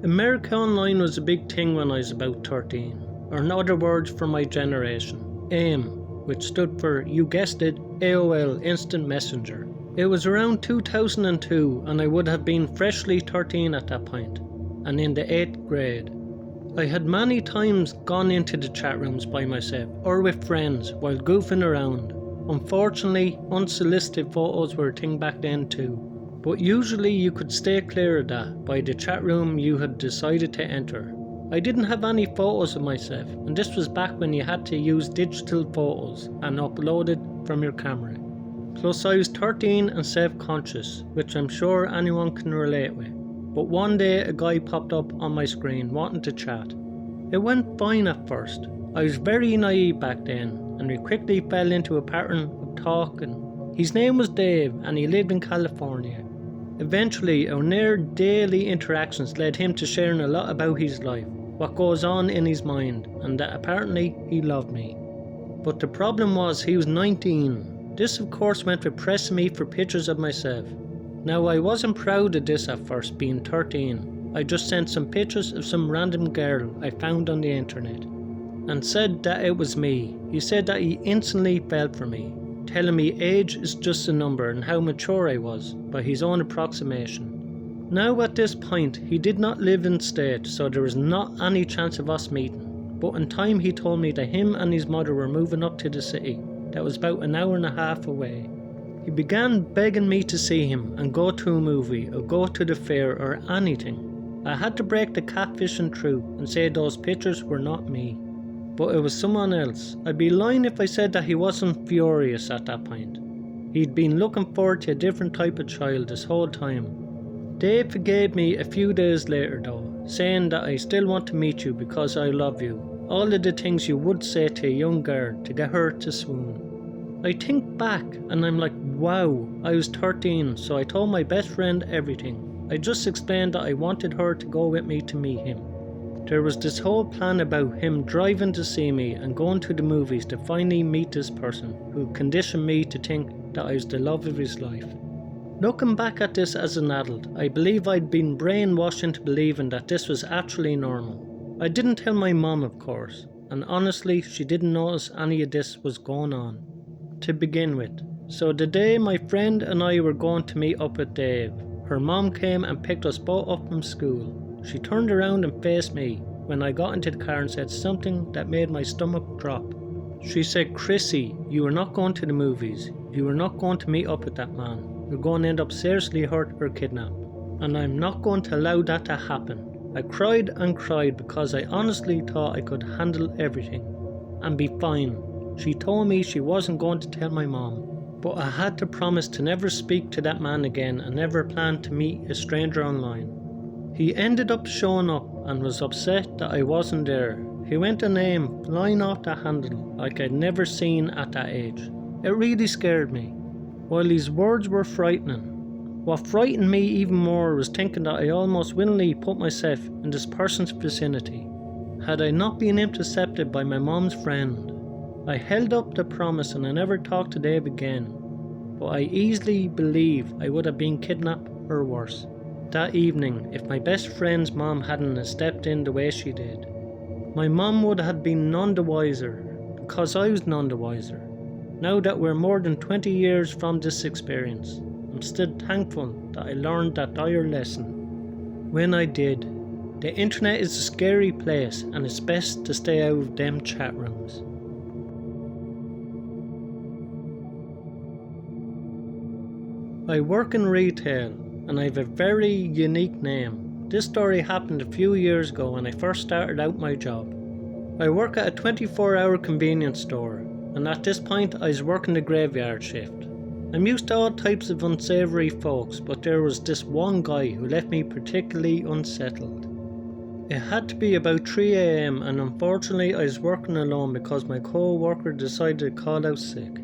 America Online was a big thing when I was about 13, or in other words for my generation, AIM, which stood for, you guessed it, AOL Instant Messenger. It was around 2002 and I would have been freshly 13 at that point, and in the 8th grade. I had many times gone into the chat rooms by myself or with friends while goofing around. Unfortunately, unsolicited photos were a thing back then too, but usually you could stay clear of that by the chat room you had decided to enter. I didn't have any photos of myself, and this was back when you had to use digital photos and upload it from your camera. Plus I was 13 and self-conscious, which I'm sure anyone can relate with. But one day a guy popped up on my screen wanting to chat. It went fine at first. I was very naive back then, and we quickly fell into a pattern of talking. His name was Dave and he lived in California. Eventually our near daily interactions led him to sharing a lot about his life, what goes on in his mind, and that apparently he loved me. But the problem was he was 19. This of course went with pressing me for pictures of myself. Now I wasn't proud of this at first, being 13. I just sent some pictures of some random girl I found on the internet and said that it was me. He said that he instantly fell for me, telling me age is just a number and how mature I was by his own approximation. Now at this point he did not live in state, so there was not any chance of us meeting, but in time he told me that him and his mother were moving up to the city that was about an hour and a half away. He began begging me to see him and go to a movie or go to the fair or anything. I had to break the catfishing through and say those pictures were not me, but it was someone else. I'd be lying if I said that he wasn't furious at that point. He'd been looking forward to a different type of child this whole time. Dave forgave me a few days later though, saying that I still want to meet you because I love you. All of the things you would say to a young girl to get her to swoon. I think back and I'm like, wow, I was 13, so I told my best friend everything. I just explained that I wanted her to go with me to meet him. There was this whole plan about him driving to see me and going to the movies to finally meet this person who conditioned me to think that I was the love of his life. Looking back at this as an adult, I believe I'd been brainwashed into believing that this was actually normal. I didn't tell my mom, of course, and honestly she didn't notice any of this was going on to begin with. So the day my friend and I were going to meet up with Dave, her mom came and picked us both up from school. She turned around and faced me when I got into the car and said something that made my stomach drop. She said, "Chrissy, you are not going to the movies. You are not going to meet up with that man. You're going to end up seriously hurt or kidnapped. And I'm not going to allow that to happen." I cried and cried because I honestly thought I could handle everything and be fine. She told me she wasn't going to tell my mom, but I had to promise to never speak to that man again and never plan to meet a stranger online. He ended up showing up and was upset that I wasn't there. He went a name flying off the handle like I'd never seen at that age. It really scared me. While his words were frightening, what frightened me even more was thinking that I almost willingly put myself in this person's vicinity. Had I not been intercepted by my mom's friend, I held up the promise and I never talked to Dave again, but I easily believe I would have been kidnapped or worse. That evening, if my best friend's mom hadn't stepped in the way she did, my mom would have been none the wiser, because I was none the wiser. Now that we're more than 20 years from this experience, I'm still thankful that I learned that dire lesson when I did. The internet is a scary place and it's best to stay out of them chat rooms. I work in retail and I have a very unique name. This story happened a few years ago when I first started out my job. I work at a 24-hour convenience store, and at this point I was working the graveyard shift. I'm used to all types of unsavoury folks, but there was this one guy who left me particularly unsettled. It had to be about 3 AM and unfortunately I was working alone because my co-worker decided to call out sick.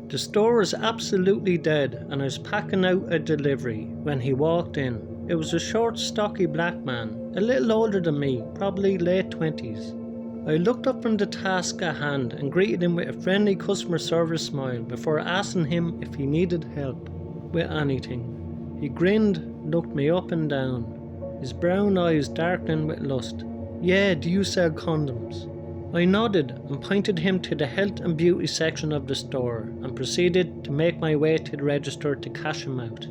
The store was absolutely dead and I was packing out a delivery when he walked in. It was a short, stocky black man, a little older than me, probably late 20s. I looked up from the task at hand and greeted him with a friendly customer service smile before asking him if he needed help with anything. He grinned, looked me up and down. his brown eyes darkening with lust. "Yeah, do you sell condoms?" I nodded and pointed him to the health and beauty section of the store and proceeded to make my way to the register to cash him out.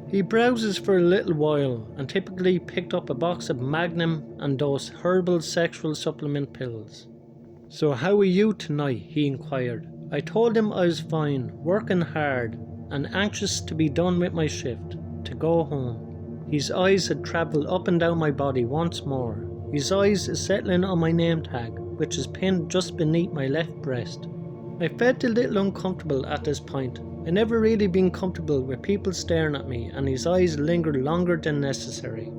He browses for a little while and typically picked up a box of Magnum and those herbal sexual supplement pills. "So how are you tonight?" he inquired. I told him I was fine, working hard and anxious to be done with my shift, to go home. His eyes had travelled up and down my body once more. His eyes is settling on my name tag, which is pinned just beneath my left breast. I felt a little uncomfortable at this point. I never really been comfortable with people staring at me, and his eyes lingered longer than necessary.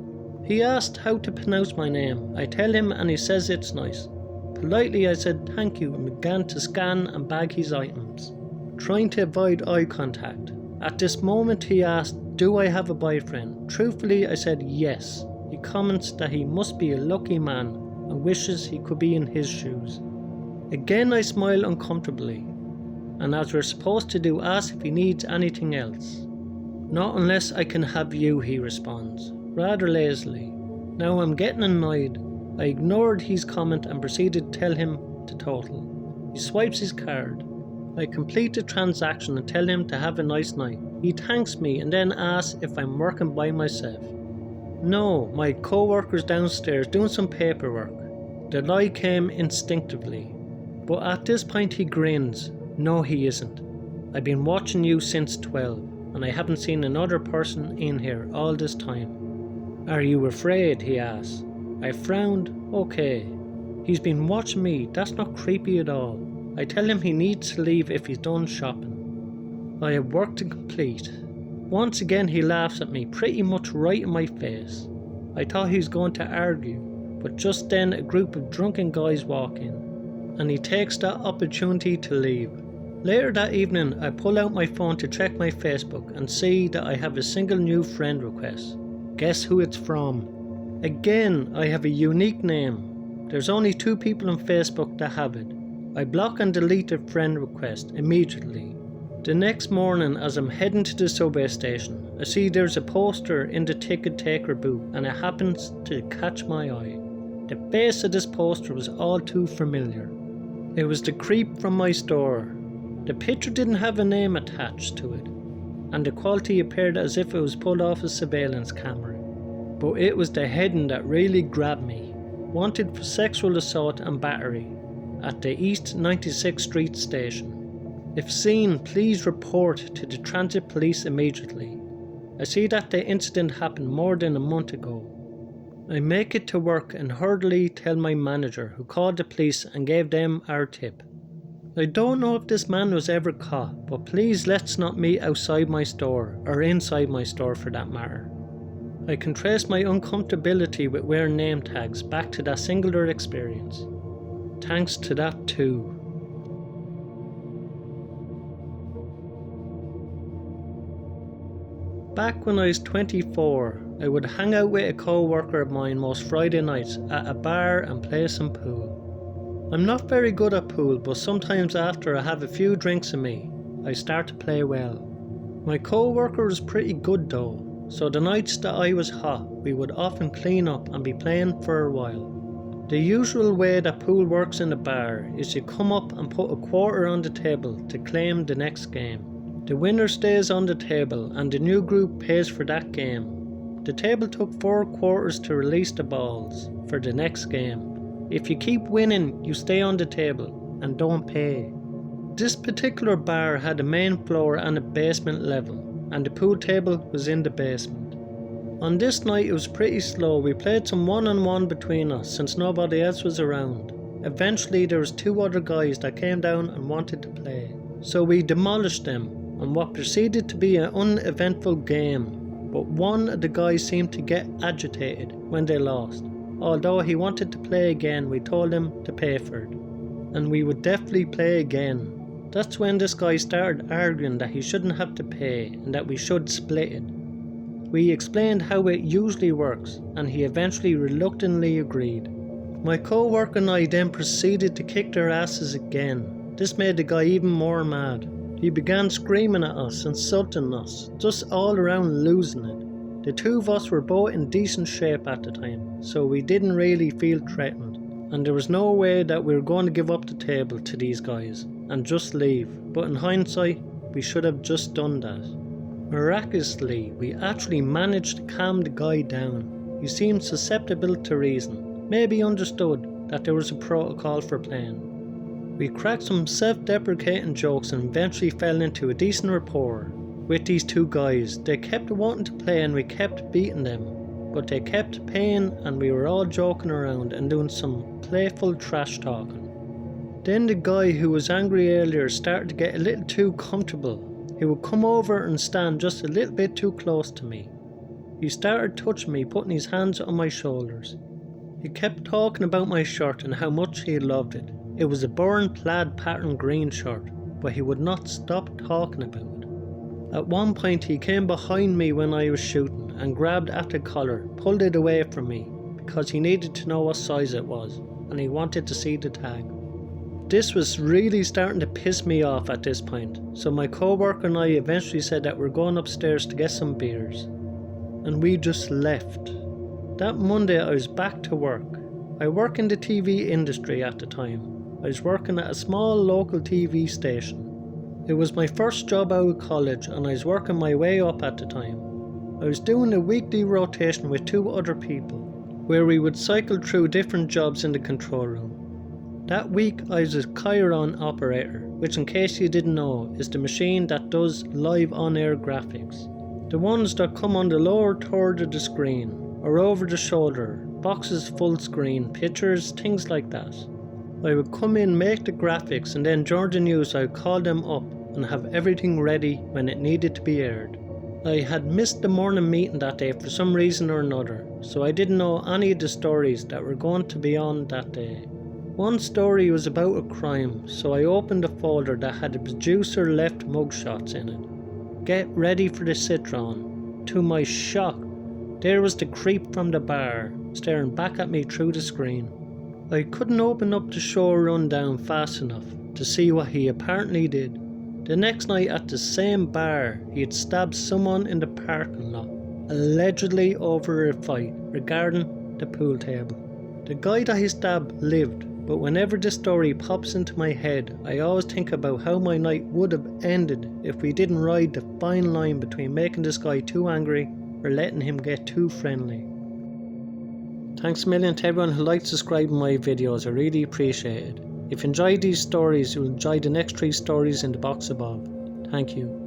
He asked how to pronounce my name. I tell him and he says it's nice. Politely I said thank you and began to scan and bag his items, trying to avoid eye contact. At this moment he asked, "Do I have a boyfriend?" Truthfully I said yes. He comments that he must be a lucky man and wishes he could be in his shoes. Again I smile uncomfortably, and as we're supposed to do, ask if he needs anything else. "Not unless I can have you," he responds, rather lazily. Now I'm getting annoyed. I ignored his comment and proceeded to tell him to total. He swipes his card. I complete the transaction and tell him to have a nice night. He thanks me and then asks if I'm working by myself. No, my co-worker's downstairs doing some paperwork. The lie came instinctively. But at this point he grins. "No, he isn't. I've been watching you since 12, and I haven't seen another person in here all this time." "Are you afraid?" he asks. I frowned. Okay. He's been watching me. That's not creepy at all. I tell him he needs to leave if he's done shopping. I have work to complete. Once again he laughs at me, pretty much right in my face. I thought he was going to argue, but just then a group of drunken guys walk in, and he takes that opportunity to leave. Later that evening I pull out my phone to check my Facebook and see that I have a single new friend request. Guess who it's from? Again, I have a unique name. There's only 2 people on Facebook that have it. I block and delete the friend request immediately. The next morning as I'm heading to the subway station, I see there's a poster in the ticket taker booth and it happens to catch my eye. The face of this poster was all too familiar. It was the creep from my store. The picture didn't have a name attached to it, and the quality appeared as if it was pulled off a surveillance camera. But it was the heading that really grabbed me. Wanted for sexual assault and battery at the East 96th Street station. If seen, please report to the transit police immediately. I see that the incident happened more than a month ago. I make it to work and hurriedly tell my manager, who called the police and gave them our tip. I don't know if this man was ever caught, but please let's not meet outside my store, or inside my store for that matter. I can trace my uncomfortability with wearing name tags back to that singular experience. Thanks to that too. Back when I was 24, I would hang out with a co-worker of mine most Friday nights at a bar and play some pool. I'm not very good at pool, but sometimes after I have a few drinks in me, I start to play well. My co-worker was pretty good though, so the nights that I was hot, we would often clean up and be playing for a while. The usual way that pool works in a bar is you come up and put a quarter on the table to claim the next game. The winner stays on the table and the new group pays for that game. The table took 4 quarters to release the balls for the next game. If you keep winning, you stay on the table and don't pay. This particular bar had a main floor and a basement level, and the pool table was in the basement. On this night it was pretty slow. We played some one-on-one between us since nobody else was around. Eventually there was 2 other guys that came down and wanted to play, so we demolished them on what proceeded to be an uneventful game, but one of the guys seemed to get agitated when they lost. Although he wanted to play again, we told him to pay for it, and we would definitely play again. That's when this guy started arguing that he shouldn't have to pay and that we should split it. We explained how it usually works, and he eventually reluctantly agreed. My co-worker and I then proceeded to kick their asses again. This made the guy even more mad. He began screaming at us, insulting us, just all around losing it. The two of us were both in decent shape at the time, so we didn't really feel threatened, and there was no way that we were going to give up the table to these guys and just leave, but in hindsight, we should have just done that. Miraculously, we actually managed to calm the guy down. He seemed susceptible to reason, maybe understood that there was a protocol for playing. We cracked some self-deprecating jokes and eventually fell into a decent rapport with these two guys. They kept wanting to play and we kept beating them, but they kept paying and we were all joking around and doing some playful trash talking. Then the guy who was angry earlier started to get a little too comfortable. He would come over and stand just a little bit too close to me. He started touching me, putting his hands on my shoulders. He kept talking about my shirt and how much he loved it. It was a burn plaid pattern green shirt, but he would not stop talking about it. At one point he came behind me when I was shooting and grabbed at the collar, pulled it away from me because he needed to know what size it was and he wanted to see the tag. This was really starting to piss me off at this point, so my co-worker and I eventually said that we're going upstairs to get some beers, and we just left. That Monday I was back to work. I work in the TV industry at the time. I was working at a small local TV station. It was my first job out of college and I was working my way up at the time. I was doing a weekly rotation with two other people, where we would cycle through different jobs in the control room. That week I was a Chiron operator, which in case you didn't know is the machine that does live on-air graphics. The ones that come on the lower third of the screen, or over the shoulder, boxes full screen, pictures, things like that. I would come in, make the graphics, and then during the news I would call them up and have everything ready when it needed to be aired. I had missed the morning meeting that day for some reason or another, so I didn't know any of the stories that were going to be on that day. One story was about a crime, so I opened a folder that had the producer left mugshots in it. Get ready for the citron. To my shock, there was the creep from the bar, staring back at me through the screen. I couldn't open up the show rundown fast enough to see what he apparently did. The next night at the same bar, he had stabbed someone in the parking lot, allegedly over a fight regarding the pool table. The guy that he stabbed lived, but whenever this story pops into my head, I always think about how my night would have ended if we didn't ride the fine line between making this guy too angry or letting him get too friendly. Thanks a million to everyone who likes subscribing my videos, I really appreciate it. If you enjoyed these stories, you'll enjoy the next 3 stories in the box above. Thank you.